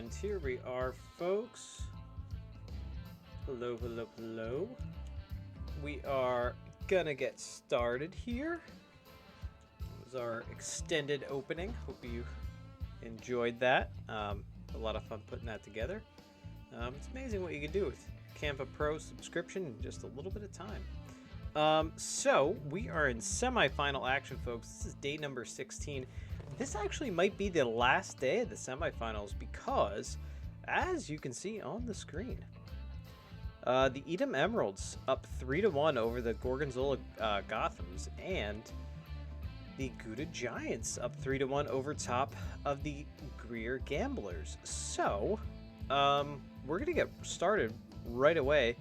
And here we are, folks. Hello, hello, hello. We are gonna get started here. It was our extended opening. Hope you enjoyed that. A lot of fun putting that together. It's amazing what you can do with Canva Pro subscription in just a little bit of time. So we are in semifinal action, folks. This is day number 16. This actually might be the last day of the semifinals because, as you can see on the screen, the Edam Emeralds up 3-1 over the Gorgonzola Gothams, and the Gouda Giants up 3-1 over top of the Greer Gamblers. So, we're gonna get started right away.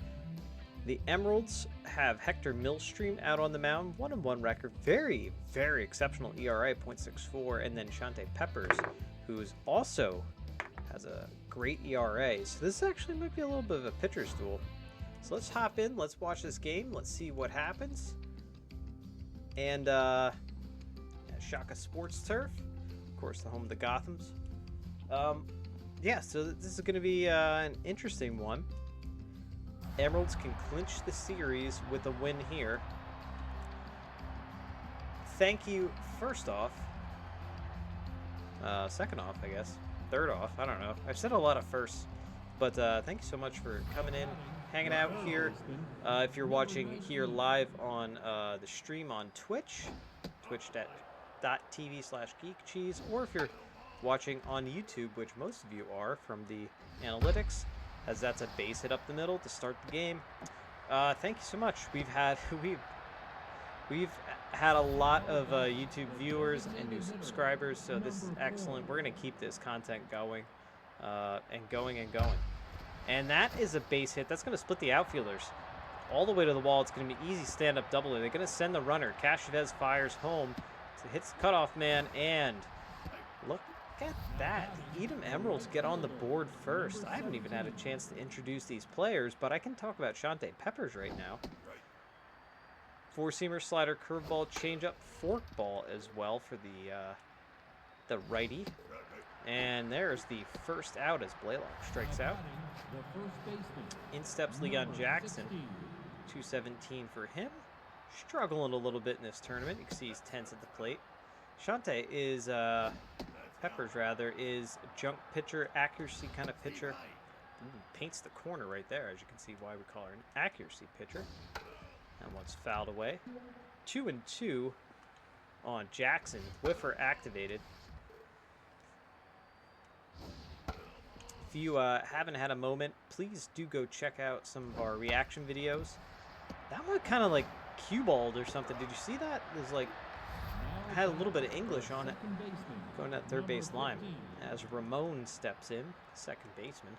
The Emeralds have Hector Millstream out on the mound, 1-1 record, very, very exceptional ERA, .64, and then Shante Peppers, who's also has a great ERA. So this actually might be a little bit of a pitcher's duel. So let's hop in, let's watch this game, let's see what happens. And Shaka Sports Turf, of course, the home of the Gothams. Yeah, so this is going to be an interesting one. Emeralds can clinch the series with a win here. Thank you, first off. Second off, I guess. Third off, I don't know. I've said a lot of firsts. But thank you so much for coming in, hanging out here. If you're watching here live on the stream on Twitch, twitch.tv/geekcheese, or if you're watching on YouTube, which most of you are from the analytics, as that's a base hit up the middle to start the game. Thank you so much. We've had a lot of YouTube viewers and new subscribers, so this is excellent. We're gonna keep this content going, and going and going. And that is a base hit. That's gonna split the outfielders all the way to the wall. It's gonna be easy stand-up doubler. They're gonna send the runner. Chavez fires home. So hits the cutoff man, and look at that. The Edam Emeralds get on the board first. I haven't even had a chance to introduce these players, but I can talk about Shante Peppers right now. Four-seamer, slider, curveball, changeup, forkball as well for the righty. And there's the first out as Blaylock strikes out. In steps Leon Jackson. 217 for him. Struggling a little bit in this tournament. You can see he's tense at the plate. Shante is, Peppers rather, is junk pitcher, accuracy kind of pitcher. Paints the corner right there, as you can see why we call her an accuracy pitcher. That one's fouled away. 2-2 on Jackson. Whiffer activated. If you haven't had a moment, please do go check out some of our reaction videos. That one kind of like cue-balled or something. Did you see that? It was like, had a little bit of English on it. Going at third base line. As Ramon steps in, second baseman.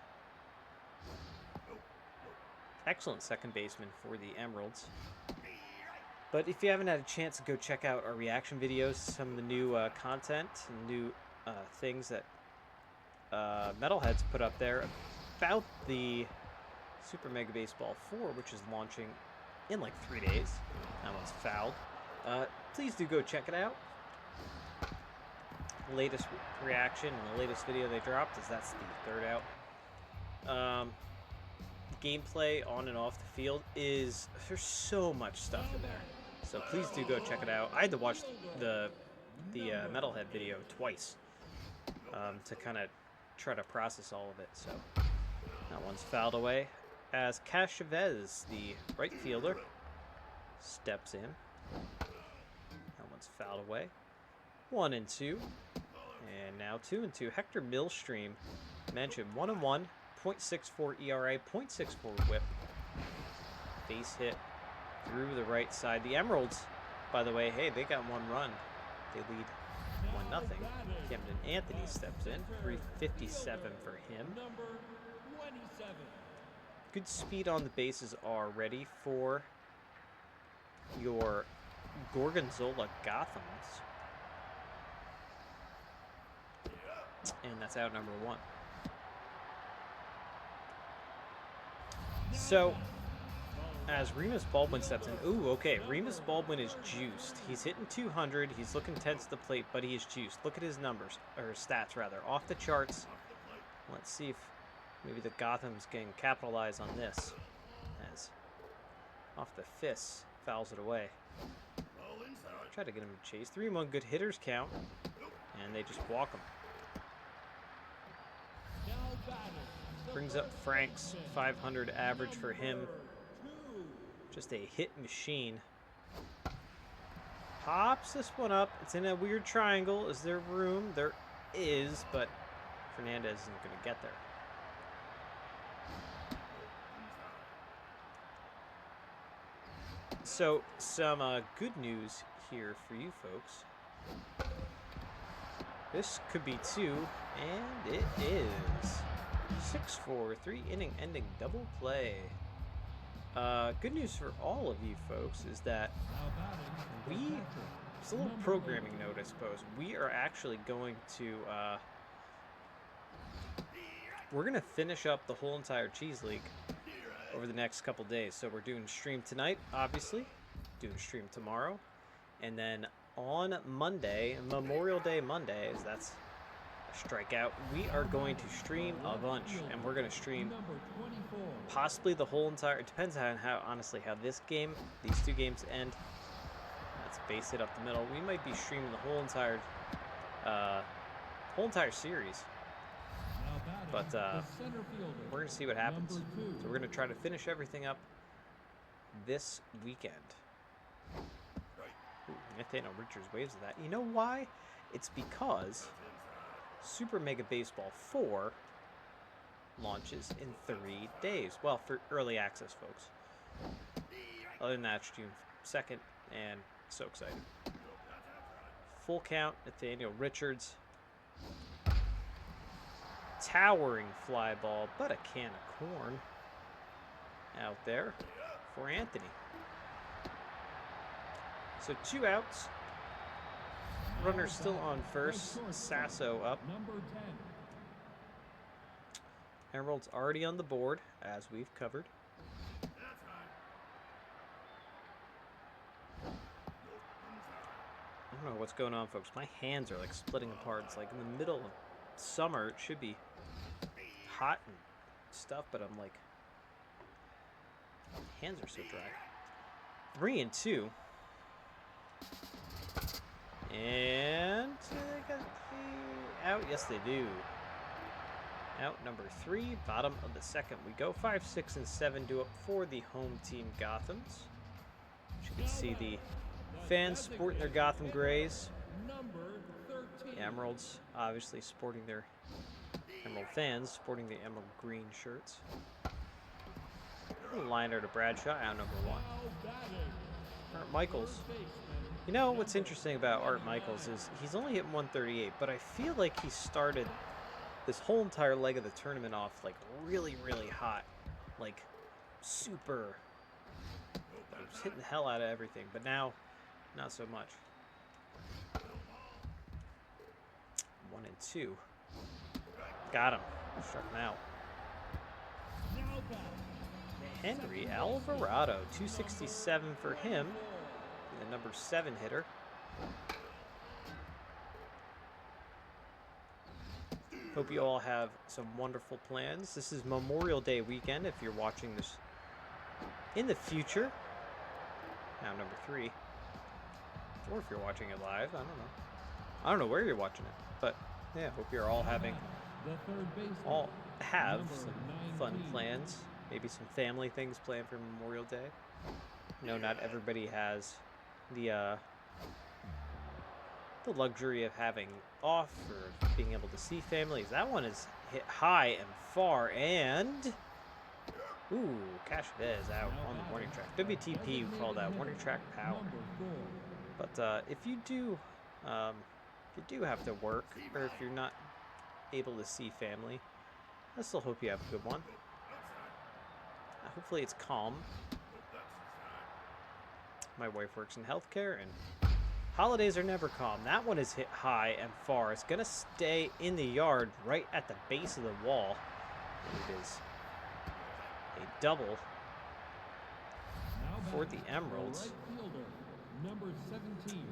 Excellent second baseman for the Emeralds. But if you haven't had a chance to go check out our reaction videos, some of the new content and new things that Metalheads put up there about the Super Mega Baseball 4, which is launching in like 3 days. That one's fouled. Please do go check it out. Latest reaction and the latest video they dropped is that's the third out. Gameplay on and off the field is, there's so much stuff in there, so please do go check it out. I had to watch the Metalhead video twice to kind of try to process all of it. So that one's fouled away as Chavez, the right fielder, steps in. That one's fouled away. 1-2, and now 2-2. Hector Millstream mentioned 1-1. .64 ERA, .64 whip. Base hit through the right side. The Emeralds, by the way, hey, they got one run. They lead 1-0. Camden Anthony steps in. 357 for him. Good speed on the bases already for your Gorgonzola Gothams. And that's out number 1. So, as Remus Baldwin steps in, ooh, okay, Remus Baldwin is juiced. He's hitting 200, he's looking tense at the plate, but he is juiced. Look at his numbers, or stats rather, off the charts. Let's see if maybe the Gotham's can capitalize on this. As off the fists, fouls it away. Try to get him to chase. 3-1 good hitters count, and they just walk him. Brings up Frank's 500 average for him. Just a hit machine. Pops this one up. It's in a weird triangle. Is there room? There is, but Fernandez isn't going to get there. So, some good news here for you folks. This could be 2, and it is. 6-4, 3-inning ending double play. Good news for all of you folks is that it's a little programming note, I suppose. We are actually going to, we're going to finish up the whole entire Cheese League over the next couple days. So we're doing stream tonight, obviously, doing stream tomorrow, and then on Monday, Memorial Day Monday, as that's a strikeout, we are going to stream a bunch, and we're going to stream possibly the whole entire, it depends on how, honestly, how these 2 games end. Let's base it up the middle. We might be streaming the whole entire series. But we're going to see what happens. So we're going to try to finish everything up this weekend. Ooh, Nathaniel Richards waves at that. You know why? It's because Super Mega Baseball 4 launches in 3 days. Well, for early access, folks. Other than that, it's June 2nd, and so excited. Full count, Nathaniel Richards. Towering fly ball, but a can of corn out there for Anthony. So 2 outs. Runner still on first. Sasso up. Emerald's already on the board, as we've covered. I don't know what's going on, folks. My hands are like splitting apart. It's like in the middle of summer. It should be hot and stuff, but I'm like, my hands are so dry. 3-2. And they got the out. Yes, they do. Out number 3, bottom of the second. We go 5, 6, and 7 due up for the home team Gothams. You can see the fans sporting their Gotham Grays. The Emeralds obviously sporting their Emerald fans sporting the Emerald Green shirts. A liner to Bradshaw, out number 1. Art Michaels. You know what's interesting about Art Michaels is he's only hit 138, but I feel like he started this whole entire leg of the tournament off like really, really hot, like super. I was hitting the hell out of everything, but now, not so much. 1-2. Got him. Struck him out. Henry Alvarado, 267 for him. The number 7 hitter. Hope you all have some wonderful plans. This is Memorial Day weekend if you're watching this in the future. Now number 3. Or if you're watching it live, I don't know. I don't know where you're watching it, but yeah, hope you're all have some fun plans. Maybe some family things planned for Memorial Day. No, not everybody has the luxury of having off or being able to see families. That one is hit high and far, and ooh, Cashvez out on the warning track. WTP, we call that warning track power. But if you do have to work, or if you're not able to see family, I still hope you have a good one. Hopefully it's calm. My wife works in healthcare, and holidays are never calm. That one is hit high and far. It's going to stay in the yard right at the base of the wall. It is a double for the Emeralds.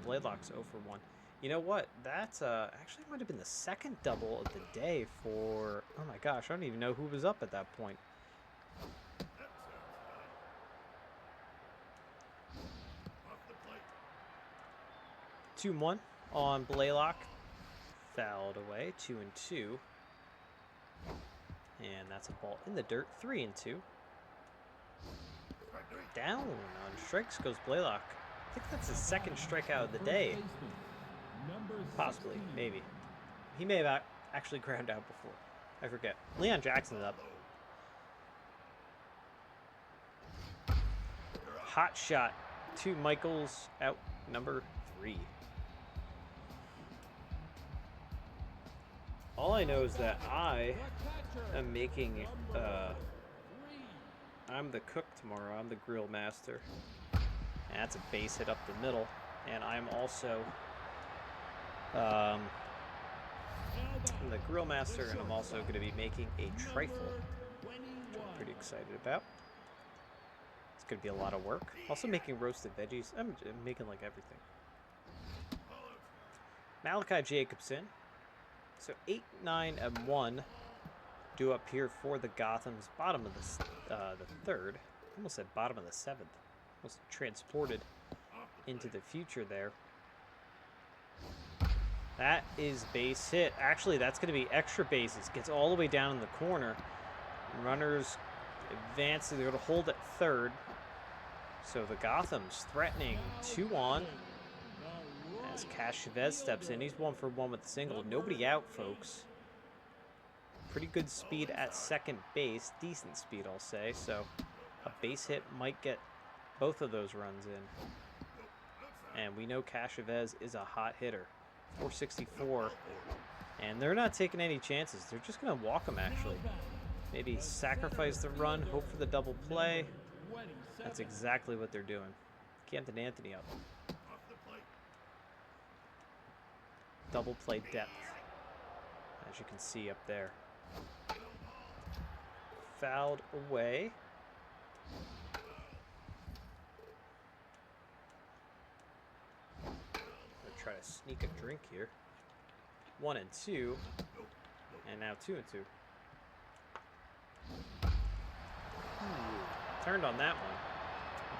Blaylock's 0 for 1. You know what? That's actually might have been the second double of the day for. Oh my gosh, I don't even know who was up at that point. Off 2-1 on Blaylock. Fouled away. 2-2. And that's a ball in the dirt. 3-2. Down on strikes goes Blaylock. I think that's his second strikeout of the day. Possibly, maybe. He may have actually ground out before. I forget. Leon Jackson's up. Hot shot to Michaels, out number 3. All I know is that I am making, I'm the cook tomorrow. I'm the grill master. And that's a base hit up the middle. And I'm also, I'm the grill master, and I'm also going to be making a trifle, which I'm pretty excited about. It's going to be a lot of work. Also making roasted veggies. I'm making like everything. Malachi Jacobson. So 8, 9, and 1 due up here for the Gotham's bottom of the third. Almost said bottom of the 7th. Almost transported into the future there. That is base hit. Actually, that's going to be extra bases. Gets all the way down in the corner. Runners advance. They're going to hold at third. So the Gotham's threatening 2 on. As Cash Chavez steps in. He's 1 for 1 with the single. Nobody out, folks. Pretty good speed at second base. Decent speed, I'll say. So a base hit might get both of those runs in. And we know Cash Chavez is a hot hitter. 464. And they're not taking any chances. They're just going to walk him, actually. Maybe sacrifice the run, hope for the double play. That's exactly what they're doing. Canton Anthony up. Double play depth, as you can see up there. Fouled away. Gonna try to sneak a drink here. 1 and 2, and now 2 and 2. Turned on that one.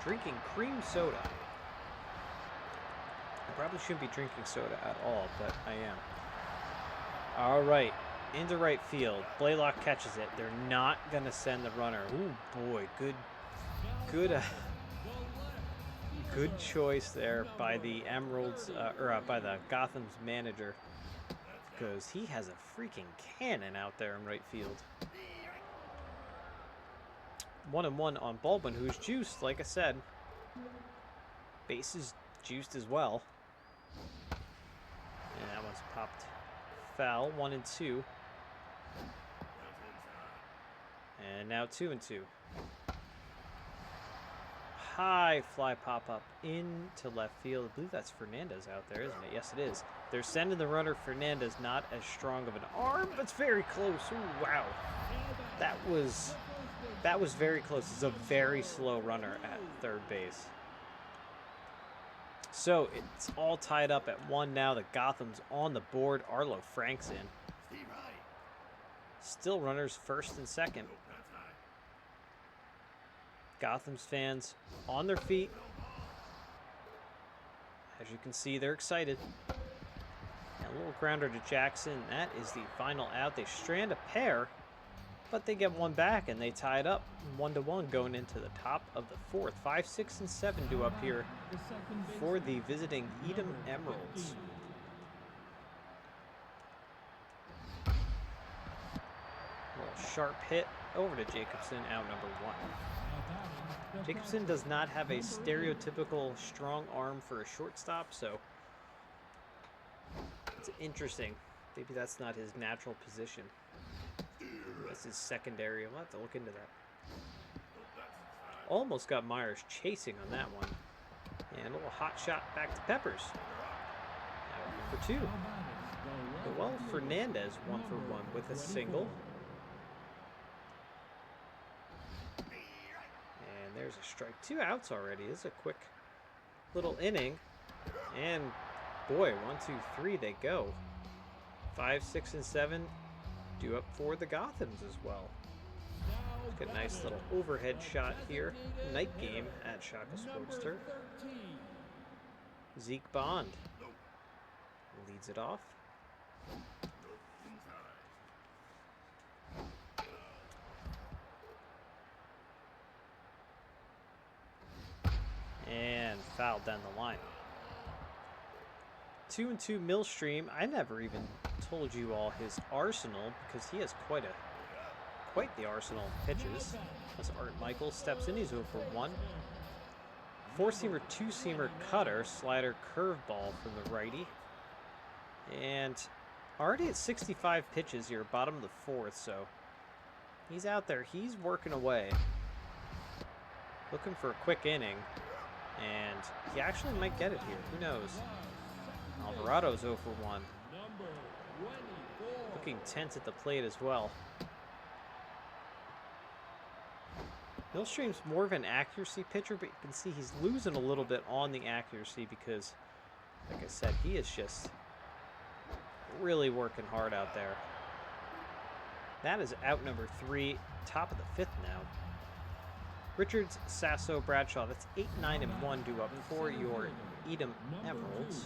Drinking cream soda. I probably shouldn't be drinking soda at all, but I am. All right, into right field. Blaylock catches it. They're not gonna send the runner. Ooh boy, good choice there by the Emeralds, by the Gotham's manager, because he has a freaking cannon out there in right field. 1 and 1 on Baldwin, who's juiced, like I said. Base is juiced as well. And that one's popped foul. 1 and 2. And now 2 and 2. High fly pop up into left field. I believe that's Fernandez out there, isn't it? Yes, it is. They're sending the runner. Fernandez, not as strong of an arm, but it's very close. Ooh, wow. That was very close. It's a very slow runner at third base. So it's all tied up at 1 now. The Gotham's on the board. Arlo Frank's in. Still runners first and second. Gotham's fans on their feet. As you can see, they're excited. And a little grounder to Jackson. That is the final out. They strand a pair, but they get one back and they tie it up 1-1 going into the top of the 4th. 5, 6, and 7 due up here for the visiting Edam Emeralds. A little sharp hit over to Jacobson, out number 1. Jacobson does not have a stereotypical strong arm for a shortstop, so it's interesting. Maybe that's not his natural position. That's his secondary. We'll have to look into that. Almost got Myers chasing on that one. And a little hot shot back to Peppers. Out for 2. Well, Fernandez 1 for 1 with a single. And there's a strike. 2 outs already. This is a quick little inning. And boy, 1, 2, 3, they go. 5, 6, and 7 due up for the Gothams as well. Let's get a nice little overhead shot here. Night game at Shaka Sportster. Zeke Bond leads it off. And fouled down the line. 2-2 Millstream. I never even told you all his arsenal because he has quite the arsenal of pitches. As Art Michael steps in, he's 0 for 1. 4-seamer, 2-seamer cutter, slider, curveball from the righty. And already at 65 pitches here, bottom of the 4th, so he's out there. He's working away. Looking for a quick inning. And he actually might get it here. Who knows? Alvarado's 0 for 1. Looking tense at the plate as well. Millstream's more of an accuracy pitcher, but you can see he's losing a little bit on the accuracy because, like I said, he is just really working hard out there. That is out number 3, top of the 5th now. Richards, Sasso, Bradshaw, that's 8, 9, and 1 due up for your Edam Emeralds.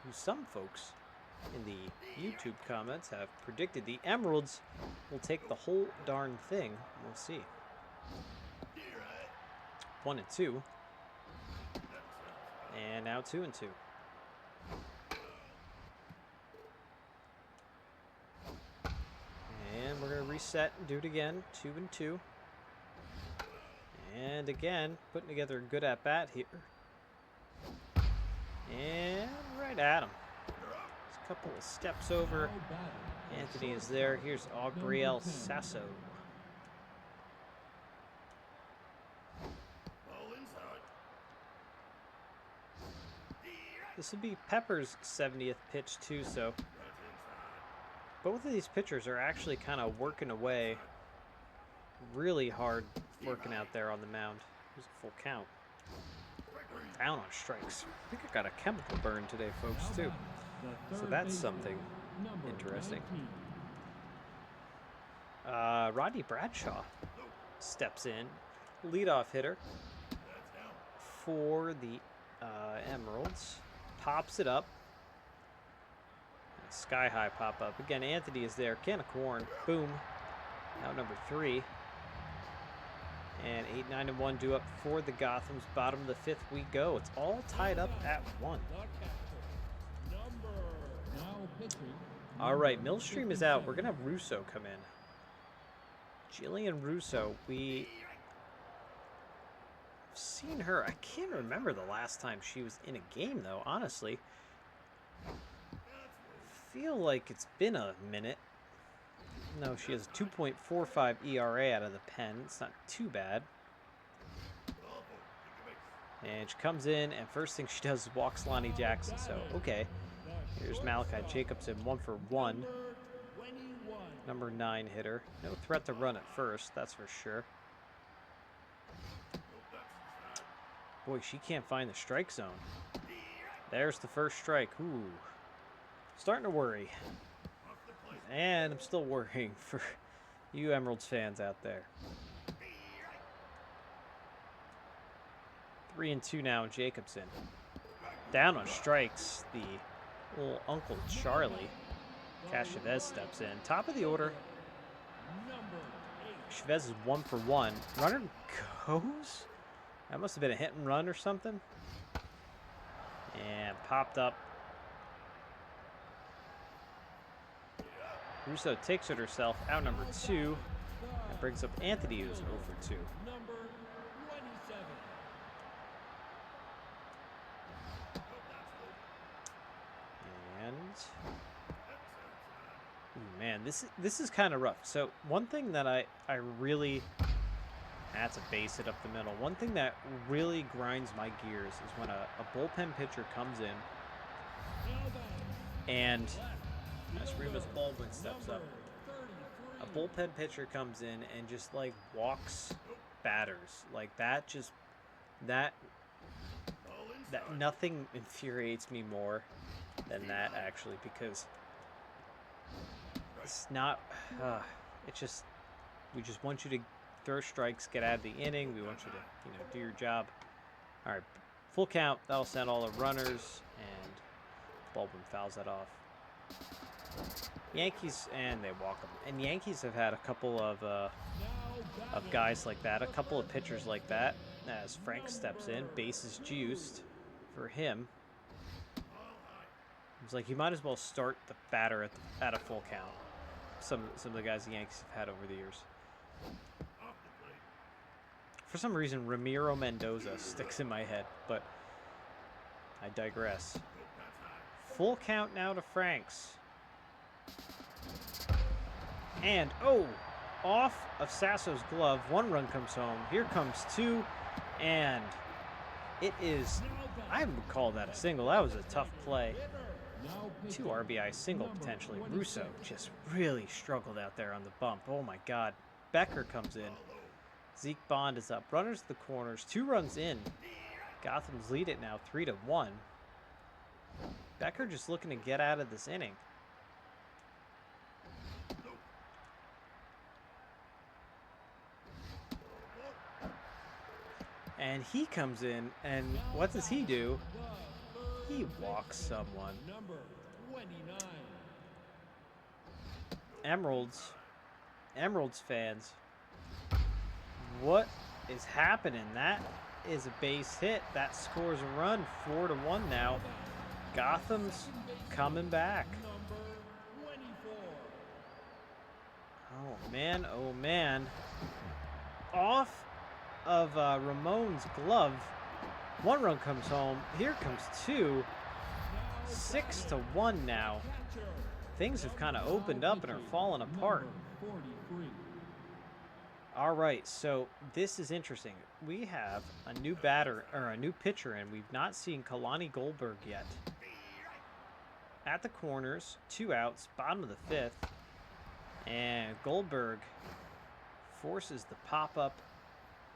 Who some folks in the YouTube comments have predicted the Emeralds will take the whole darn thing. We'll see. 1 and 2. And now 2 and 2. And we're going to reset and do it again. 2 and 2. And again, putting together a good at-bat here. And right at him. Just a couple of steps over. Anthony is there. Here's Aubriel Sasso. This will be Pepper's 70th pitch too, so both of these pitchers are actually kind of working away really hard, working out there on the mound. Here's a full count. Down on strikes. I think I got a chemical burn today, folks, too. So that's something interesting. Rodney Bradshaw steps in. Leadoff hitter for the Emeralds. Pops it up. Sky high pop up. Again, Anthony is there. Can of corn. Boom. Out number 3. And 8, 9, and 1 due up for the Gothams. Bottom of the 5th we go. It's all tied up at 1. All right, Millstream is out. We're going to have Russo come in. Jillian Russo. We've seen her. I can't remember the last time she was in a game, though, honestly. Feel like it's been a minute. No, she has a 2.45 ERA out of the pen. It's not too bad. And she comes in, and first thing she does is walks Lonnie Jackson. So, okay. Here's Malachi Jacobson, 1 for 1. Number 9 hitter. No threat to run at first, that's for sure. Boy, she can't find the strike zone. There's the first strike. Ooh. Starting to worry. And I'm still worrying for you Emeralds fans out there. 3 and 2 now, Jacobson. Down on strikes, the little Uncle Charlie. Cash Chavez steps in. Top of the order. Chavez is 1 for 1. Runner goes? That must have been a hit and run or something. And popped up. Russo takes it herself, out number 2. That brings up Anthony, who's 0 for 2. And ooh, man, this is kind of rough. So one thing that I really, that's a base hit up the middle. One thing that really grinds my gears is when a bullpen pitcher comes in and as Remus Baldwin steps up, a bullpen pitcher comes in and just like walks batters like that. Just that that nothing infuriates me more than that, actually, because it's not. It's just we just want you to throw strikes, get out of the inning. We want you to do your job. All right, full count. That'll send all the runners, and Baldwin fouls that off. Yankees, and they walk them. And Yankees have had a couple of guys like that, a couple of pitchers like that. As Frank steps in, bases juiced for him. It's like you might as well start the batter at a full count. Some of the guys the Yankees have had over the years. For some reason, Ramiro Mendoza sticks in my head, but I digress. Full count now to Franks. And, off of Sasso's glove. 1 run comes home. Here comes 2. And it is, I would call that a single. That was a tough play. 2 RBI single, potentially. Russo just really struggled out there on the bump. Oh, my God. Becker comes in. Zeke Bond is up. Runners to the corners. 2 runs in. Gotham's lead it now 3-1. Becker just looking to get out of this inning. And he comes in, and what does he do? He walks someone. Emeralds fans, what is happening? That is a base hit. That scores a run. 4-1 now. Gotham's coming back. Oh, man. Oh, man. Off of Ramon's glove. 1 run comes home. Here comes 2. 6-1 now. Things have kind of opened up and are falling apart. All right, so this is interesting. We have a new batter, or a new pitcher, and we've not seen Kalani Goldberg yet. At the corners, 2 outs, bottom of the 5th. And Goldberg forces the pop-up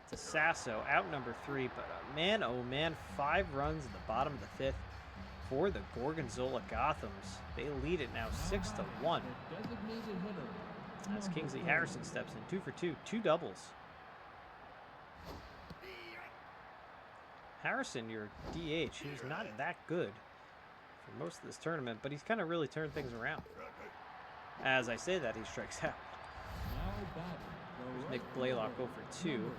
to Sasso, out number 3. But man, oh man, 5 runs in the bottom of the 5th for the Gorgonzola Gothams. They lead it now 6-1. As Kingsley Harrison steps in, 2 for 2, 2 doubles. Harrison, your DH, he was not that good for most of this tournament, but he's kind of really turned things around. As I say that, he strikes out. There's Nick Blaylock 0 for 2.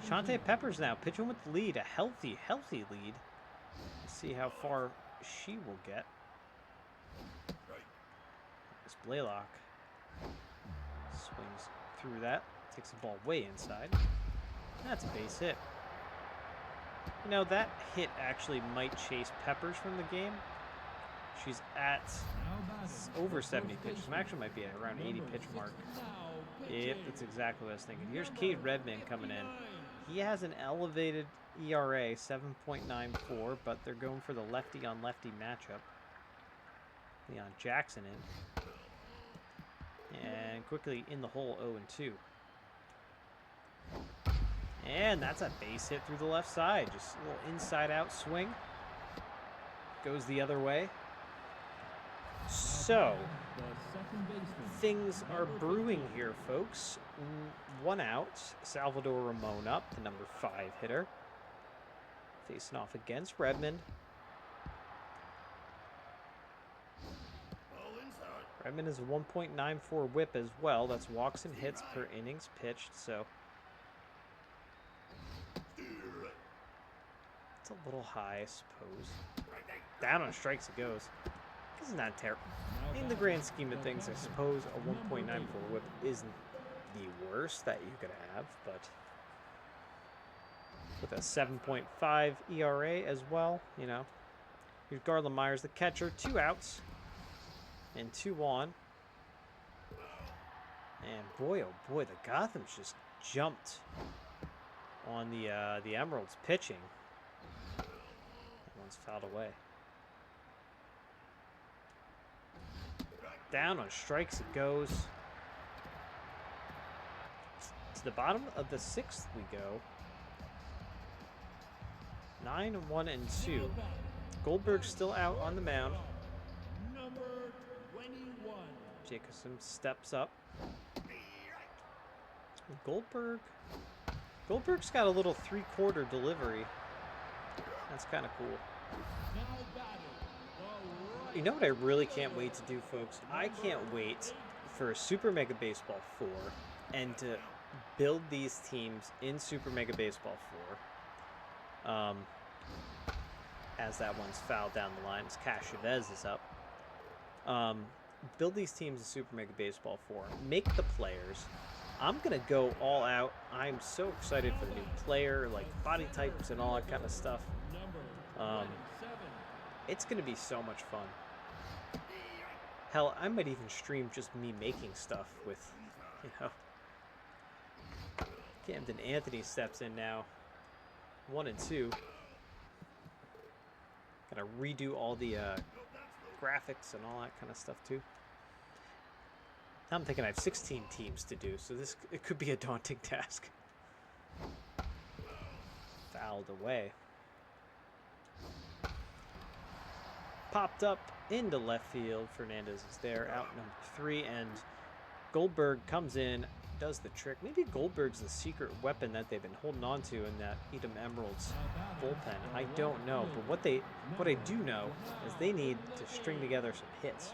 Shante Peppers now pitching with the lead, a healthy lead. Let's see how far she will get. This Blaylock swings through that, takes the ball way inside. That's a base hit. You know, that hit actually might chase Peppers from the game. She's at over 70 pitches. Actually might be at around 80 pitch mark. Yep, that's exactly what I was thinking. Here's Cade Redmond coming in. He has an elevated ERA, 7.94, but they're going for the lefty-on-lefty matchup. Leon Jackson in. And quickly in the hole, 0-2. And that's a base hit through the left side. Just a little inside-out swing. Goes the other way. So, things are brewing here, folks. 1 out. Salvador Ramon up, the number 5 hitter. Facing off against Redmond. Redmond is a 1.94 whip as well. That's walks and hits per innings pitched, so it's a little high, I suppose. Down on strikes it goes. This is not terrible. In the grand scheme of things, I suppose a 1.94 whip isn't the worst that you could have, but with a 7.5 ERA as well, you know. Here's Garland Myers, the catcher, 2 outs and 2 on. And boy, oh boy, the Gothams just jumped on the Emeralds pitching. That one's fouled away. Down on strikes it goes. To the bottom of the 6th we go. 9-1-2. Goldberg's still out on the mound. Number 21. Jacobson steps up. Goldberg's got a little three-quarter delivery. That's kind of cool. Now batting, the right You know what I really can't wait to do, folks? I can't wait for Super Mega Baseball 4 and to build these teams in Super Mega Baseball 4. As that one's fouled down the line, as Cash Chavez is up. Build these teams in Super Mega Baseball 4. Make the players. I'm going to go all out. I'm so excited for the new player, like body types and all that kind of stuff. It's going to be so much fun. Hell, I might even stream just me making stuff with, you know. Camden Anthony steps in now. 1-2. Gotta redo all the graphics and all that kind of stuff too. I'm thinking I have 16 teams to do, so it could be a daunting task. Fouled away. Popped up into left field. Fernandez is there, out number 3, and Goldberg comes in, does the trick. Maybe Goldberg's the secret weapon that they've been holding on to in that Edam Emeralds bullpen. I don't know, but what I do know is they need to string together some hits.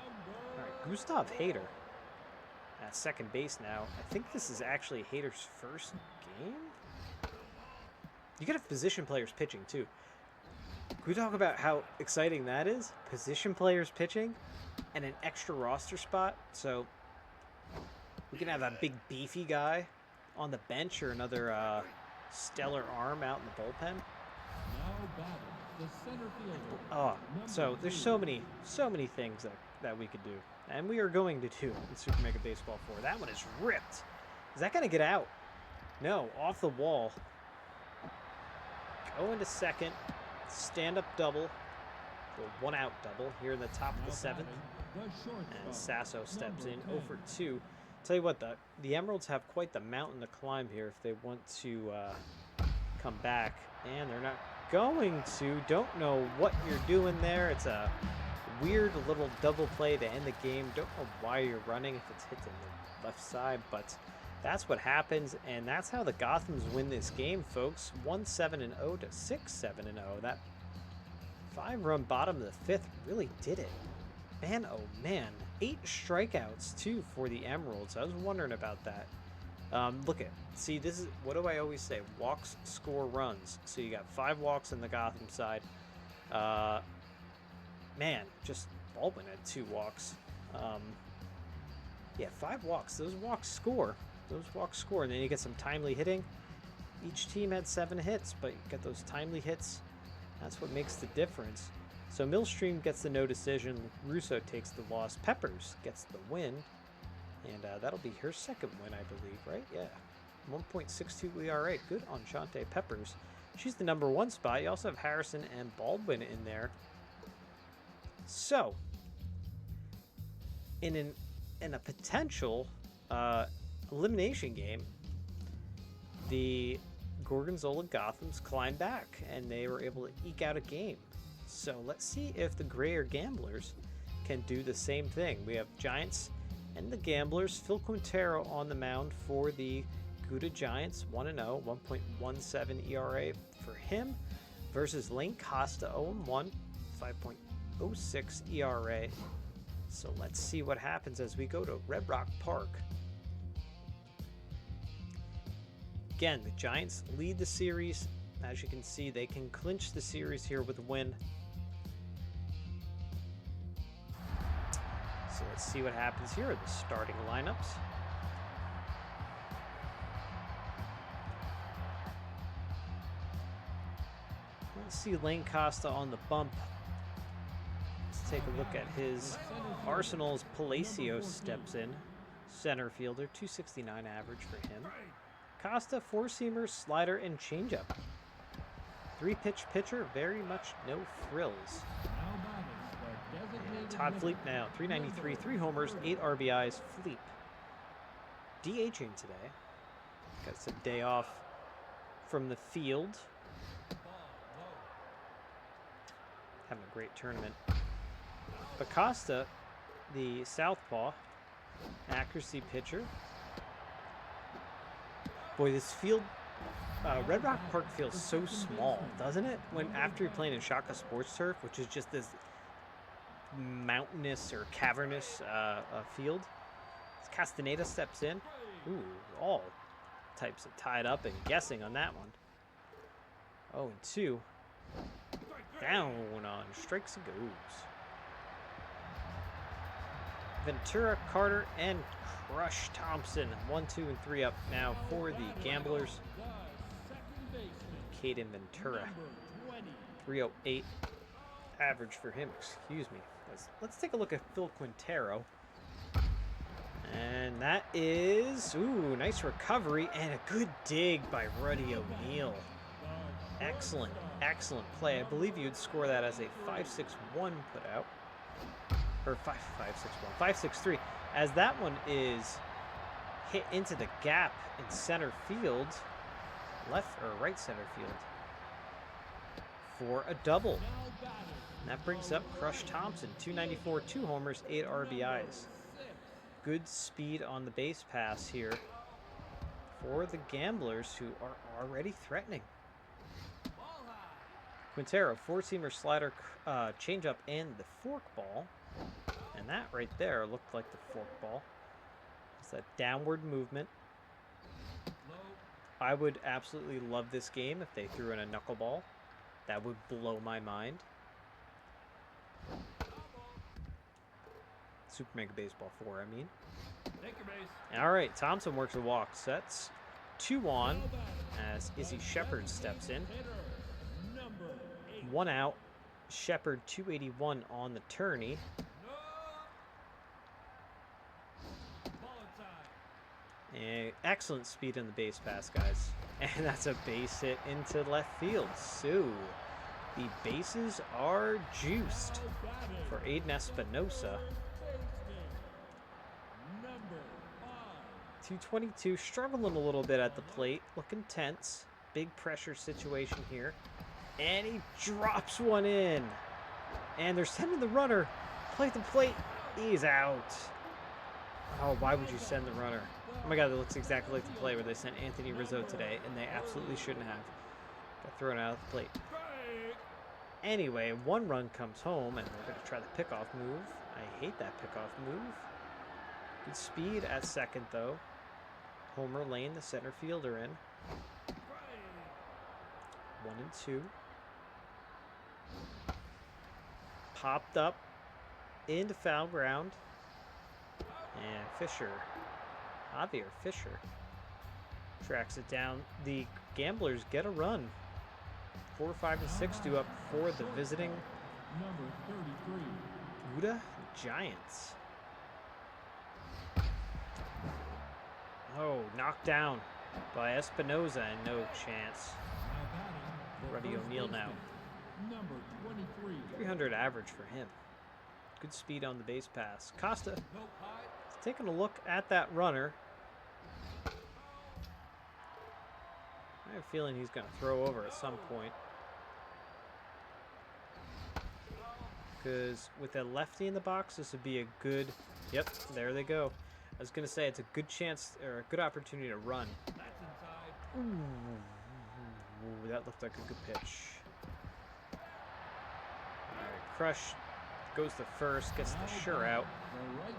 All right, Gustav Hader at second base now. I think this is actually Hader's first game. You could have position players pitching too. Can we talk about how exciting that is? Position players pitching and an extra roster spot. So we can have that big beefy guy on the bench or another stellar arm out in the bullpen. Now batting, the center fielder. Oh, so there's so many things that we could do. And we are going to do in Super Mega Baseball 4. That one is ripped. Is that going to get out? No, off the wall. Go into second. Stand-up double. The one-out double here in the top of the 7th. And Sasso steps in 0-for-2. Tell you what, the Emeralds have quite the mountain to climb here if they want to come back. And they're not going to. Don't know what you're doing there. It's a weird little double play to end the game. Don't know why you're running if it's hit to the left side, but that's what happens, and that's how the Gothams win this game, folks. 1-7-0 to 6-7-0. That 5-run bottom of the 5th really did it. Man, oh man. 8 strikeouts, too, for the Emeralds. I was wondering about that. Look at, see, this is, what do I always say? Walks score runs. So you got 5 walks on the Gotham side. Man, just Baldwin had 2 walks. Yeah, 5 walks. Those walks score. And then you get some timely hitting. Each team had 7 hits, but you get those timely hits. That's what makes the difference. So Millstream gets the no decision. Russo takes the loss. Peppers gets the win. And that'll be her second win, I believe, right? Yeah. 1.62 ERA. Good on Shante Peppers. She's the number 1 spot. You also have Harrison and Baldwin in there. So, in a potential elimination game, the Gorgonzola Gothams climbed back, and they were able to eke out a game. So let's see if the Grayer Gamblers can do the same thing. We have Giants and the Gamblers. Phil Quintero on the mound for the Gouda Giants, 1-0, 1.17 ERA for him, versus Lane Costa, 0-1, 5.06 ERA. So let's see what happens as we go to Red Rock Park. Again, the Giants lead the series. As you can see, they can clinch the series here with a win. So let's see what happens here. The starting lineups. Let's see Lane Costa on the bump. Let's take a look at his Arsenal's Palacios steps in. Center fielder, 269 average for him. Costa, 4-seamer, slider, and changeup. 3-pitch pitcher, very much no frills. And Todd Fleep now, 393, 3 homers, 8 RBIs. Fleep DHing today. Got some day off from the field. having a great tournament. Acosta, the southpaw, accuracy pitcher. Boy, this field, Red Rock Park feels so small, doesn't it? When after you're playing in Shaka Sports Turf, which is just this mountainous or cavernous field. Castaneda steps in. Ooh, all types of tied up and guessing on that one. 0-2. Down on strikes and goes. Ventura, Carter, and Crush Thompson. 1, 2, and 3 up now for the Gamblers. Caden Ventura. 308 average for him, excuse me. Let's take a look at Phil Quintero. And that is, ooh, nice recovery and a good dig by Ruddy O'Neill. Excellent, excellent play. I believe you'd score that as a 5-6-1 put out. Or 5-6-1, 5-6-3. As that one is hit into the gap in center field, left or right center field, for a double. And that brings up Crush Thompson, 294, 2 homers, 8 RBIs. Good speed on the base pass here for the Gamblers, who are already threatening. Quintero, 4-seamer slider, changeup, and the forkball. And that right there looked like the forkball. It's that downward movement. I would absolutely love this game if they threw in a knuckleball. That would blow my mind. Super Mega Baseball 4, I mean. All right, Thompson works a walk. Sets 2 on as Izzy Shepard steps in. 1 out. Shepard 281 on the tourney. And excellent speed in the base pass, guys. And that's a base hit into left field. So the bases are juiced for Aiden Espinosa. 222, struggling a little bit at the plate, looking tense. Big pressure situation here. And he drops one in. And they're sending the runner. Play the plate. He's out. Oh, why would you send the runner? Oh my God, that looks exactly like the play where they sent Anthony Rizzo today, and they absolutely shouldn't have. Got thrown out of the plate. Anyway, 1 run comes home, and they're going to try the pickoff move. I hate that pickoff move. Good speed at second, though. Homer Lane, the center fielder, in. 1 and 2. Popped up into foul ground. And Fisher, Javier Fisher, tracks it down. The Gamblers get a run. 4, 5, and 6 due up for the visiting Gouda Giants. Oh, knocked down by Espinosa and no chance. Ruddy O'Neill now. 300 average for him. Good speed on the base pass. Costa taking a look at that runner. I have a feeling he's going to throw over at some point. Because with a lefty in the box, this would be a good... Yep, there they go. I was going to say it's a good chance, or a good opportunity to run. Ooh, that looked like a good pitch. Alright, Crush goes to first, gets the sure out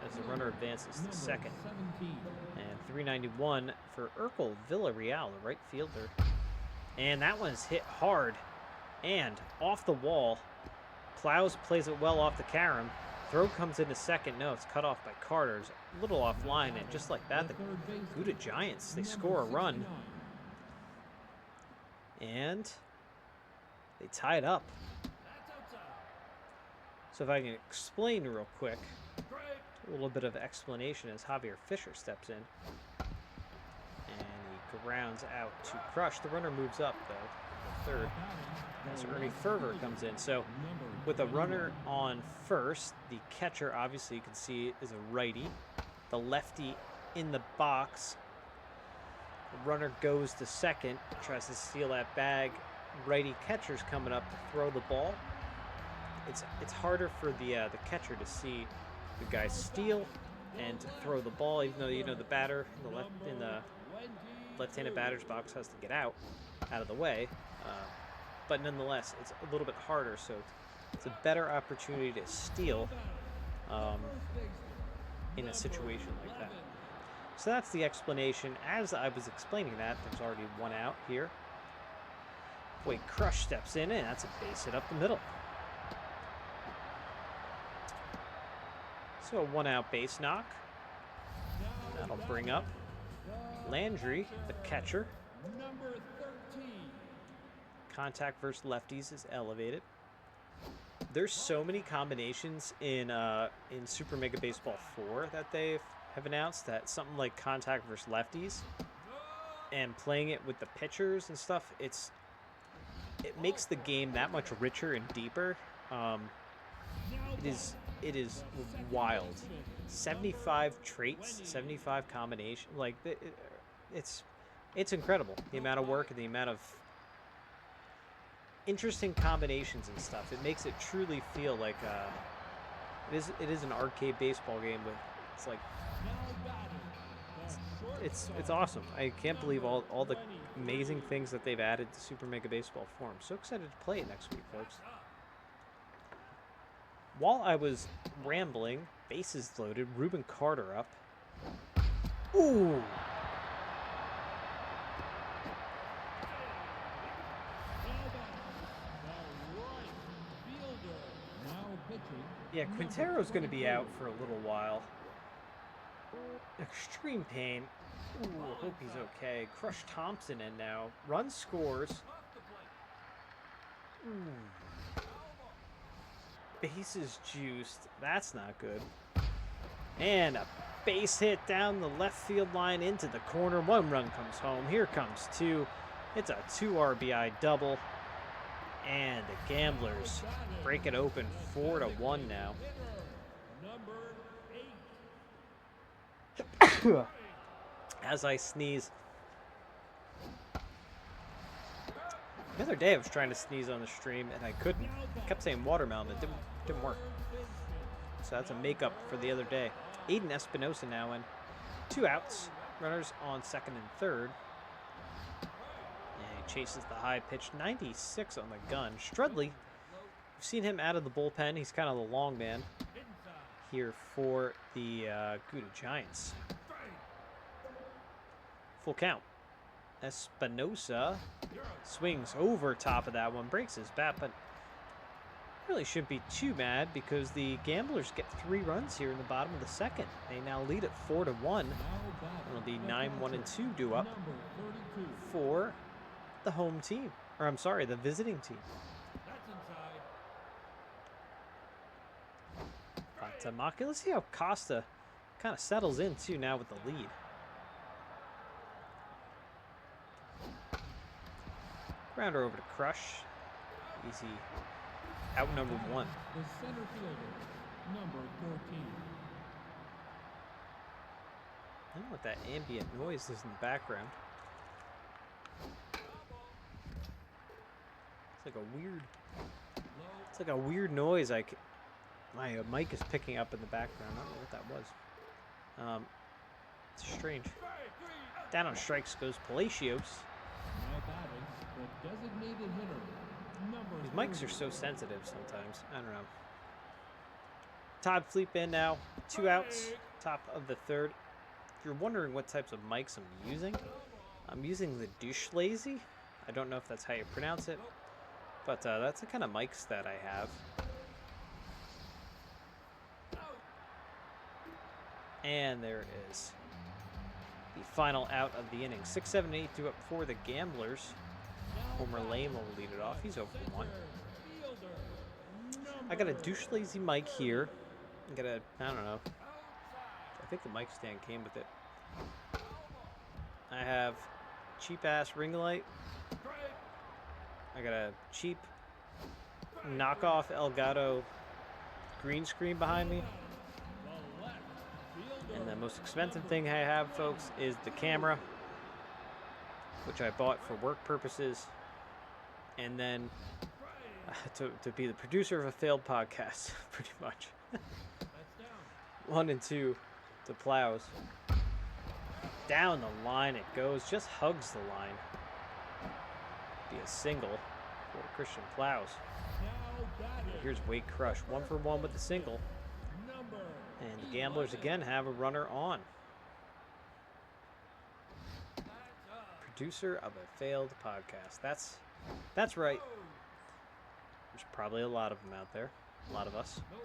as the runner advances to second. And 391 for Urkel Villarreal, the right fielder. And that one's hit hard and off the wall. Plows plays it well off the carom. Throw comes into second. No, it's cut off by Carter's. A little offline, and just like that, the Gouda Giants, they score a run. And they tie it up. So if I can explain real quick, a little bit of explanation as Javier Fisher steps in. And he grounds out to Crush. The runner moves up, though, third, as Ernie Fervor comes in. So with a runner on first, the catcher, obviously you can see, is a righty. The lefty in the box. The runner goes to second, tries to steal that bag. Righty catcher's coming up to throw the ball. it's harder for the catcher to see the guy steal and to throw the ball, even though the batter in the left-handed batter's box has to get out of the way. But nonetheless, it's a little bit harder, so it's a better opportunity to steal in a situation like that. So that's the explanation. As I was explaining that, there's already one out here. Boy, Crush steps in, and that's a base hit up the middle. So a one-out base knock. That'll bring up Landry, the catcher. Number 13. Contact versus lefties is elevated. There's so many combinations in Super Mega Baseball 4 that they have announced, that something like contact versus lefties and playing it with the pitchers and stuff, it makes the game that much richer and deeper. It is wild. 75 traits, 75 combinations. Like it's incredible, the amount of work and the amount of interesting combinations and stuff. It makes it truly feel like it is an arcade baseball game with it's awesome. I can't believe all the amazing things that they've added to Super Mega Baseball 4. I'm so excited to play it next week, folks. While I was rambling, bases loaded, Reuben Carter up. Ooh! Yeah, Quintero's going to be out for a little while. Extreme pain. Ooh, hope he's okay. Crush Thompson in now. Run scores. Ooh. Bases juiced. That's not good. And a base hit down the left field line into the corner. One run comes home. Here comes two. It's a 2 RBI double. And the Gamblers break it open 4-1 now. As I sneeze. The other day I was trying to sneeze on the stream and I couldn't. I kept saying watermelon. It didn't work. So that's a makeup for the other day. Aiden Espinosa now in. 2 outs. Runners on second and third. And he chases the high pitch. 96 on the gun. Strudley, we've seen him out of the bullpen. He's kind of the long man here for the Gouda Giants. Full count. Espinosa swings over top of that one, breaks his bat, but really shouldn't be too mad because the Gamblers get 3 runs here in the bottom of the second. They now lead at 4-1. It'll be 9-1-2 due up for the home team, or I'm sorry, the visiting team. But Maki, let's see how Costa kind of settles in too now with the lead. Grounder over to Crush. Easy out number 1. The center fielder, number 14. I don't know what that ambient noise is in the background. It's like a weird noise. My mic is picking up in the background. I don't know what that was. It's strange. Down on strikes goes Palacios. Now batting, the designated hitter, number These mics are so sensitive sometimes. I don't know. Todd Fleep in now. 2 outs. Top of the third. If you're wondering what types of mics I'm using the Douche Lazy. I don't know if that's how you pronounce it. But that's the kind of mics that I have. And there it is. The final out of the inning. 6-7-8 due up for the Gamblers. Homer Lane will lead it off. He's over 1. I got a Douche Lazy mic here. I don't know. I think the mic stand came with it. I have cheap ass ring light. I got a cheap knockoff Elgato green screen behind me. And the most expensive thing I have, folks, is the camera, which I bought for work purposes. And then to be the producer of a failed podcast, pretty much. That's down. 1 and 2 to Plows. Down the line it goes, just hugs the line. Be a single for Christian Plows. Now batting. Here's Wade Crush, 1 for 1 with the single. Number And the Gamblers again have a runner on. Producer of a failed podcast. That's right. There's probably a lot of them out there. A lot of us. No,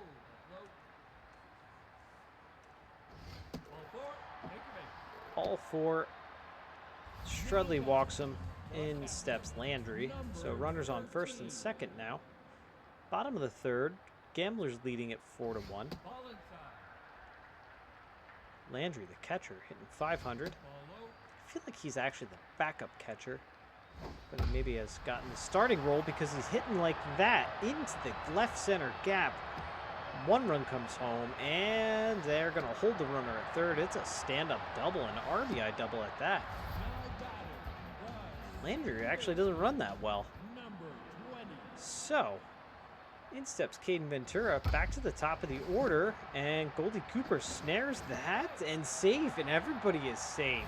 that's low. All four. Take your bait. All four. Strudley walks him. In steps Landry. So runners on first and second now. Bottom of the third. Gamblers leading at 4-1. Ball inside. Landry, the catcher, hitting 500. Ball low. I feel like he's actually the backup catcher. But he maybe has gotten the starting role because he's hitting like that into the left center gap. 1 run comes home, and they're going to hold the runner at third. It's a stand-up double, an RBI double at that. Now batting. Landry actually doesn't run that well. Number 20. So, in steps Caden Ventura back to the top of the order, and Goldie Cooper snares that and safe, and everybody is safe.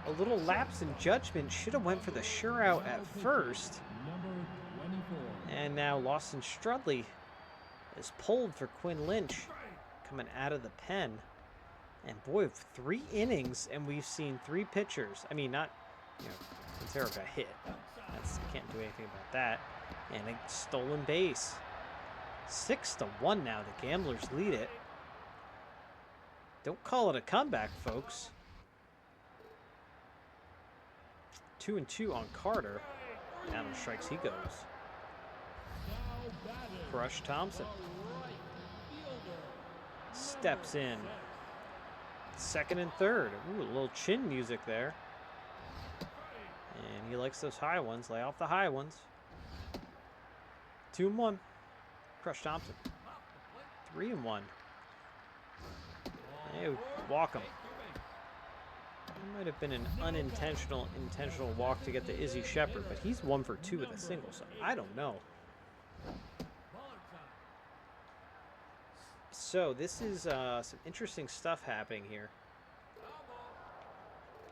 A little lapse in judgment, should have went for the sure out at first. Number 24. And now Lawson Strudley is pulled for Quinn Lynch coming out of the pen. And boy, 3 innings, and we've seen 3 pitchers. I mean, not, Quintero got hit. Can't do anything about that. And a stolen base. 6-1 now. The Gamblers lead it. Don't call it a comeback, folks. 2-2 on Carter. Down on strikes he goes. Now batting. Crush Thompson Right fielder. steps in. Second and third. Ooh, a little chin music there. And he likes those high ones. Lay off the high ones. 2-1. Crush Thompson. 3-1. Hey, walk him. It might have been an intentional walk to get to Izzy Shepard, but he's 1 for 2 with a single, so I don't know. So this is some interesting stuff happening here.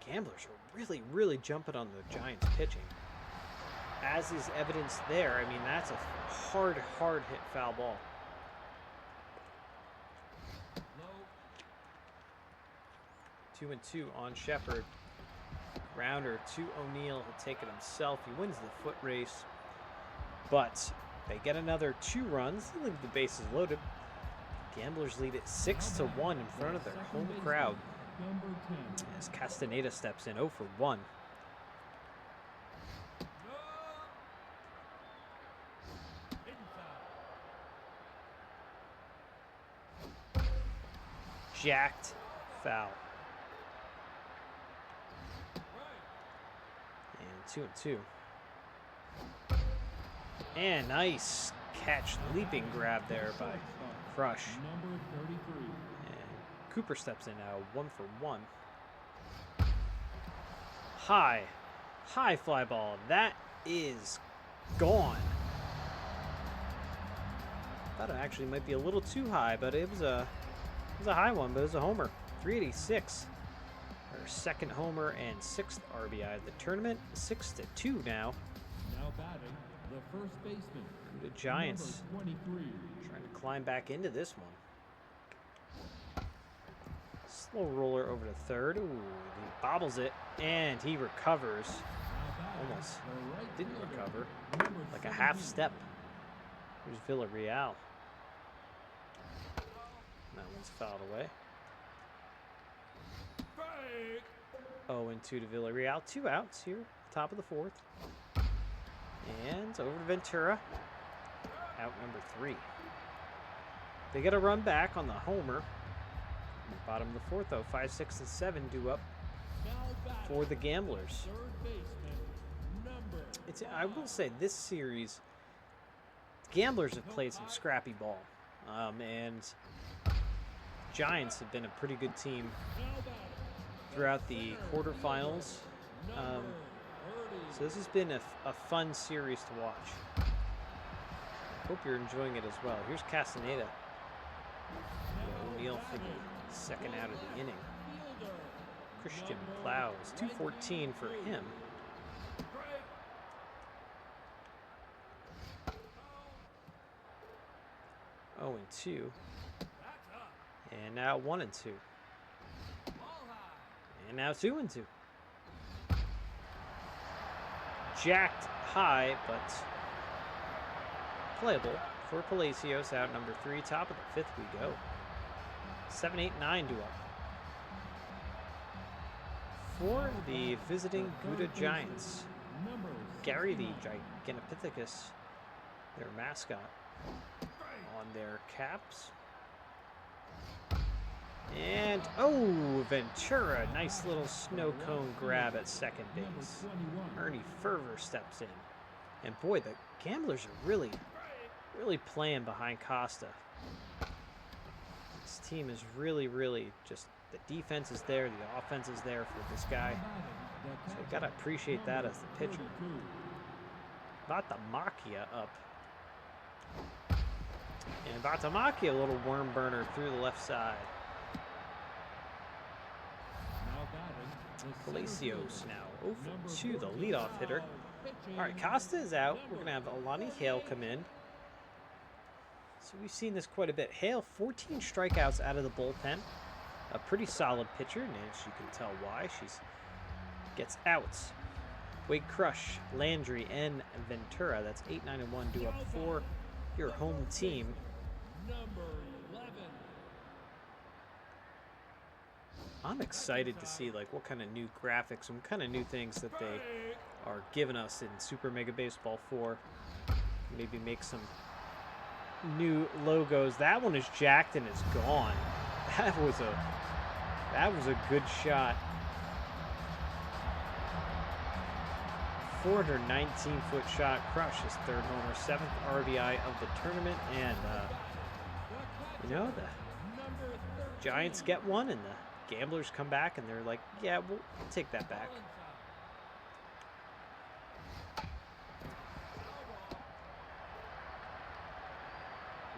Gamblers are really, really jumping on the Giants pitching. As is evidenced there, I mean, that's a hard hit foul ball. 2-2 on Shepard. Grounder to O'Neill. He'll take it himself. He wins the foot race. But they get another 2 runs. They leave the bases loaded. Gamblers lead it 6-1 in front of their home crowd. Number 10. As Castaneda steps in 0 for 1. Jacked foul. And 2-2. And nice catch, leaping grab there by Crush. Number 33. And Cooper steps in now, 1 for 1. High fly ball. That is gone. Thought it actually might be a little too high, but it was a high one, but it was a homer. 386. Her second homer and 6th RBI of the tournament. 6-2 now. Now batting, the first baseman. The Giants Number 23. trying to climb back into this one. Slow roller over to third. Ooh, he bobbles it, and he recovers. Now batting, Almost the right didn't fielder, recover. number Like a half 17. step. Here's Villarreal. That one's fouled away. 0-2 to Villarreal. 2 outs here, top of the 4th. And over to Ventura. Out number 3. They get a run back on the homer. Bottom of the 4th, though. 5, 6, and 7 due up Now batting, for the Gamblers. third baseman, number I will say this series, Gamblers have played some scrappy ball. And Giants have been a pretty good team now batting, throughout the quarterfinals. number 30. So this has been a fun series to watch. Hope you're enjoying it as well. Here's Castaneda. O'Neal for the second out of the inning. Christian Plows, 214 for him. Oh and 2. And now 1 and 2. And now 2 and 2. Jacked high, but playable for Palacios. Out number 3. Top of the 5th we go. 7, 8, 9 due up. For the visiting Gouda Giants, Gary the Gigantopithecus, their mascot, on their caps. And, oh, Ventura, nice little snow cone grab at second base. Ernie Fervor steps in. And boy, the Gamblers are really playing behind Costa. This team is really just, the defense is there, the offense is there for this guy. So you gotta appreciate that as the pitcher. Batamakia up. And Batamakia, a little worm burner through the left side. Palacios now 0 for 2, the leadoff hitter. All right, Costa is out. We're going to have Alani Hale come in. So we've seen this quite a bit. Hale, 14 strikeouts out of the bullpen. A pretty solid pitcher, and as you can tell why. She gets outs. Wade Crush, Landry, and Ventura. That's 8, 9, and 1 due up for your home team. I'm excited to see like what kind of new graphics, what kind of new things that they are giving us in Super Mega Baseball 4. Maybe make some new logos. That one is jacked and is gone. That was a good shot. 419-foot shot. Crush his third homer, 7th RBI of the tournament, and you know, the Giants get one, and the Gamblers come back, and they're like, yeah, we'll take that back.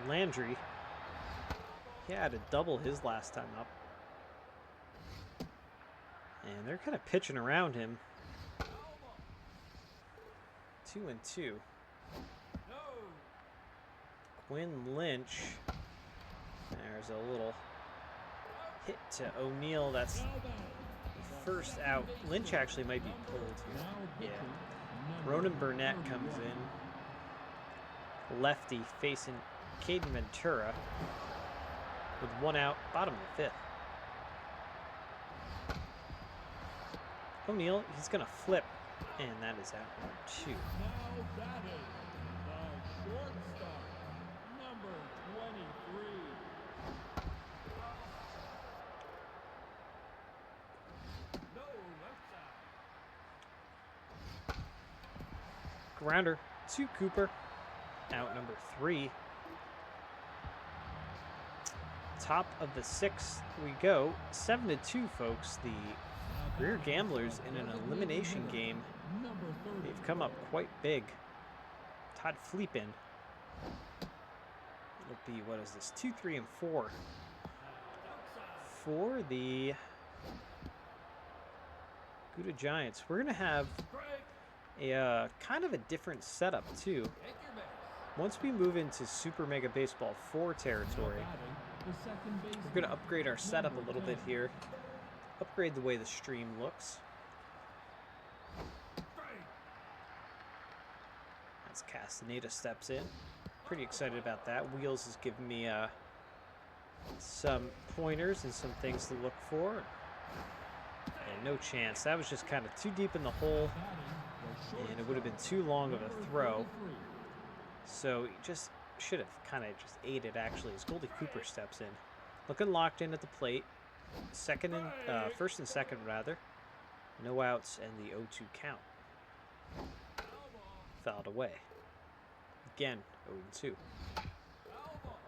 Landry, he had to double his last time up. And they're kind of pitching around him. 2 and 2. Quinn Lynch. There's a little hit to O'Neal. That's the first out. Lynch actually might be pulled here. Yeah. Ronan Burnett comes in. Lefty facing Caden Ventura with 1 out, bottom of the 5th. O'Neal, he's going to flip, and that is out number 2. Now batting, the shortstop, number 23. No, left side. Grounder to Cooper, out number 3. Top of the 6th we go. 7-2, folks. The Greer Gamblers in an elimination game. They've come up quite big. Todd Fleepin. It'll be, what is this, 2, 3, and 4 for the Gouda Giants. We're going to have a kind of a different setup, too. Once we move into Super Mega Baseball 4 territory, we're going to upgrade our setup a little bit here. Upgrade the way the stream looks. As Castaneda steps in. Pretty excited about that. Wheels is giving me some pointers and some things to look for. And no chance. That was just kind of too deep in the hole. And it would have been too long of a throw. So he just should have kind of just ate it, actually, as Goldie Cooper steps in. Looking locked in at the plate. First and second, rather. No outs and the 0-2 count. Fouled away. Again, 0-2.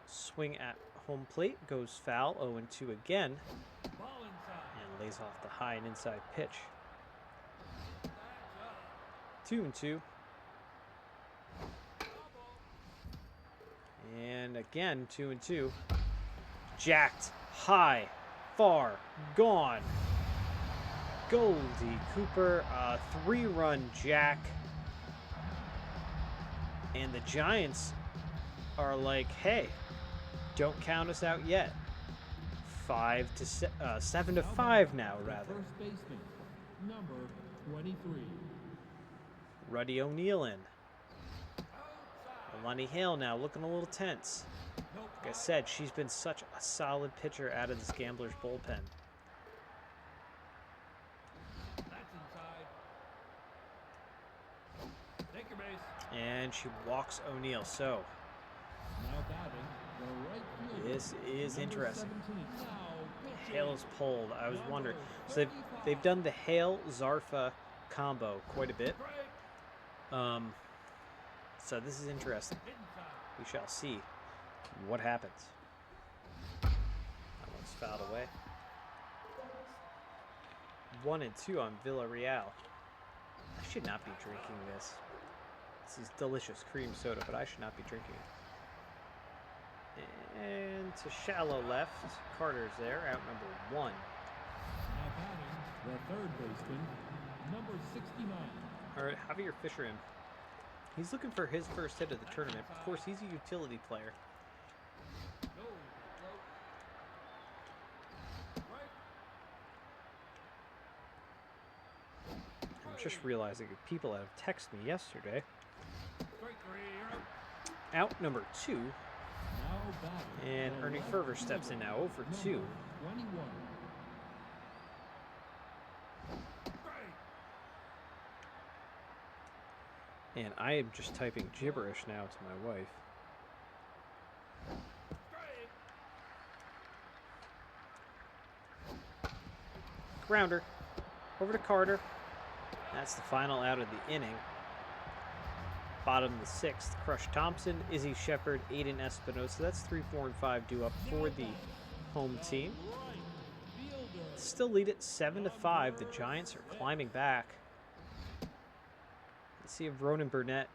Swing at home plate, goes foul, 0-2 again. And lays off the high and inside pitch. 2-2. And again, 2-2. Jacked, high, far, gone. Goldie Cooper, 3-run jack. And the Giants are like, hey, don't count us out yet. 7-5 now, rather. First baseman, number 23. Ruddy O'Neal in. Lonnie Hale now looking a little tense. Like I said, she's been such a solid pitcher out of this Gamblers bullpen. That's inside. Take your base. And she walks O'Neal. So Now batting, the right fielder. this is Number interesting. 17. Now pitching. Hale is pulled. I was wondering. So they've done the Hale Zarfa combo quite a bit. So this is interesting. We shall see what happens. That one's fouled away. 1-2 on Villarreal. I should not be drinking this. This is delicious cream soda, but I should not be drinking it. And to shallow left, Carter's there, out number 1. Now batting, the third baseman, number 69. All right, Javier Fisher in. He's looking for his first hit of the tournament. Of course, he's a utility player. I'm just realizing that people have texted me yesterday. Out number 2. Now batting, And the Ernie right Ferver steps fielder, in now, 0 for 2. number 21. And I am just typing gibberish now to my wife. Grounder. Over to Carter. That's the final out of the inning. Bottom of the 6th, Crush Thompson, Izzy Shepard, Aiden Espinosa. That's 3, 4, and 5 due up for the home team. Still lead it 7-5. The Giants are climbing back. Let's see if Ronan Burnett.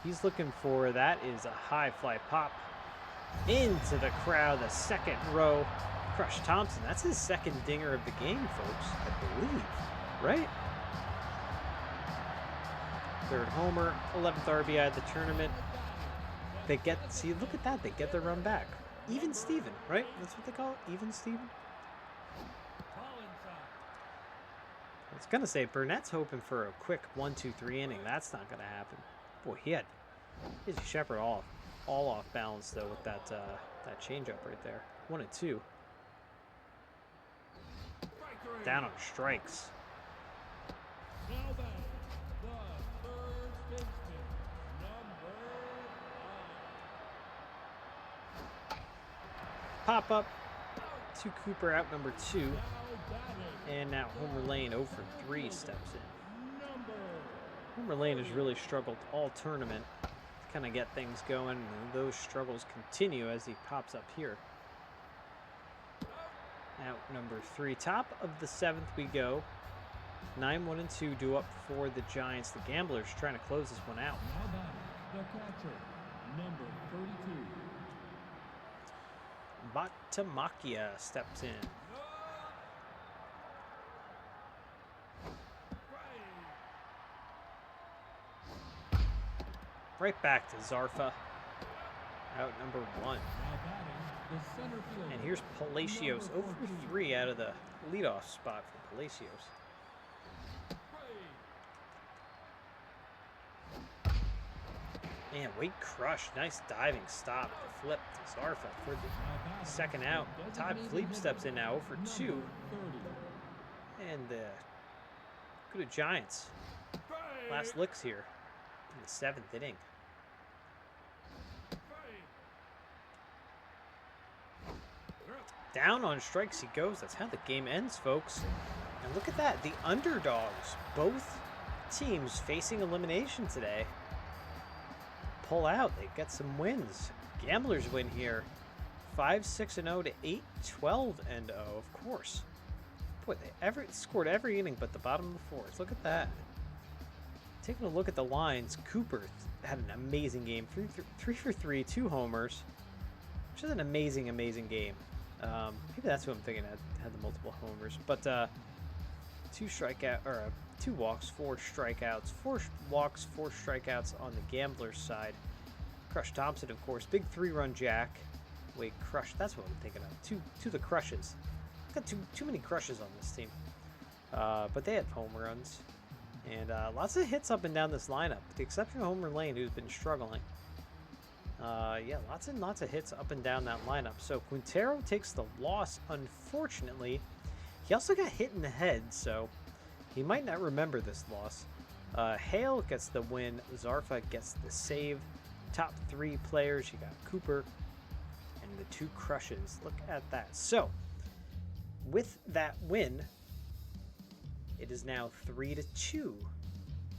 He's looking for, that is a high fly pop into the crowd, the second row. Crush Thompson, that's his second dinger of the game, folks, I believe, right? Third homer, 11th RBI of the tournament. They get, see, look at that, they get their run back. Even Steven, right? That's what they call it, even Steven? I was gonna say, Burnett's hoping for a quick 1-2-3 inning. That's not gonna happen. Boy, he had Izzy Shepard all off balance, though, with that changeup right there. 1-2. Down on strikes. Now batting, the third baseman, number 5. Pop up to Cooper, out number 2. Now batting, And now Homer Lane 0 for 3 steps in. number Homer Lane has really struggled all tournament to kind of get things going, and those struggles continue as he pops up here. Out number 3. Top of the 7th we go. 9-1-2 due up for the Giants. The Gamblers trying to close this one out. Now batting, the catcher, number 32. Batamakia steps in. Right back to Zarfa. Out number 1. Now batting, the center fielder. And here's Palacios, 0 for 3 out of the leadoff spot for Palacios. And Wade Crush, nice diving stop. Flip to Zarfa for the second out. Todd Fleep steps in now, 0 for 2. And the Gouda Giants. Last licks here in the 7th inning. Down on strikes he goes. That's how the game ends, folks. And look at that. The underdogs, both teams facing elimination today, pull out. They get some wins. Gamblers win here. 5-6-0 to 8-12-0, of course. Boy, they scored every inning but the bottom of the 4th. Look at that. taking a look at the lines, Cooper had an amazing game. 3 for 3, 2 homers, which is an amazing, amazing game. Maybe that's who I'm thinking had the multiple homers. But 2 walks, 4 strikeouts, 4 walks, 4 strikeouts on the Gamblers side. Crush Thompson, of course, big 3-run jack. Wait, Crush, that's what I'm thinking of. Two the crushes. Got too many crushes on this team. But they had home runs. And lots of hits up and down this lineup, with the exception of Homer Lane, who's been struggling. Yeah, lots and lots of hits up and down that lineup. So Quintero takes the loss, unfortunately. He also got hit in the head, so he might not remember this loss. Hale gets the win. Zarfa gets the save. Top 3 players, you got Cooper and the 2 crushes. Look at that. So, with that win, it is now 3-2.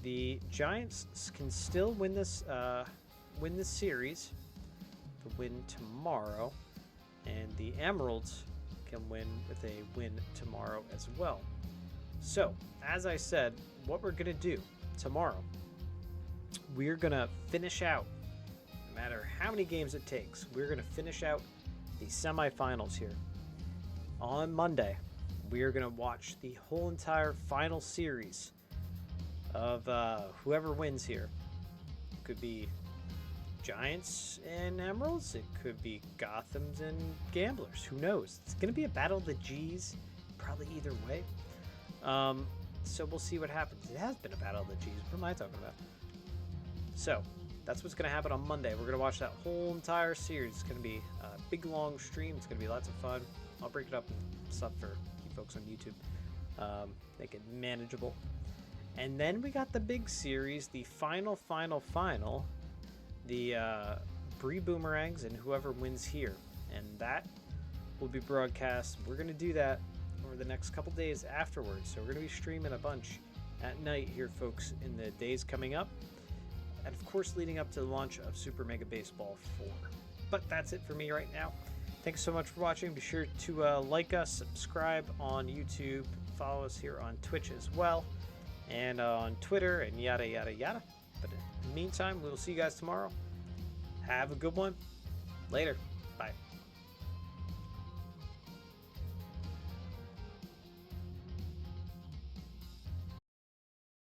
The Giants can still win this series, to win tomorrow, and the Emeralds can win with a win tomorrow as well. So, as I said, what we're going to do tomorrow, we're going to finish out, no matter how many games it takes, we're going to finish out the semifinals here. On Monday, we're going to watch the whole entire final series of whoever wins here. It could be Giants and Emeralds. It could be Gothams and Gamblers. Who knows? It's going to be a battle of the G's, probably either way. So we'll see what happens. It has been a battle of the G's. What am I talking about? So that's what's going to happen on Monday. We're going to watch that whole entire series. It's going to be a big, long stream. It's going to be lots of fun. I'll break it up and stuff for you folks on YouTube. Make it manageable. And then we got the big series, the final. The Brie Boomerangs and whoever wins here. And that will be broadcast. We're going to do that over the next couple days afterwards. So we're going to be streaming a bunch at night here, folks, in the days coming up. And, of course, leading up to the launch of Super Mega Baseball 4. But that's it for me right now. Thanks so much for watching. Be sure to like us, subscribe on YouTube, follow us here on Twitch as well, and on Twitter, and yada, yada, yada. But in the meantime, we'll see you guys tomorrow. Have a good one. Later. Bye.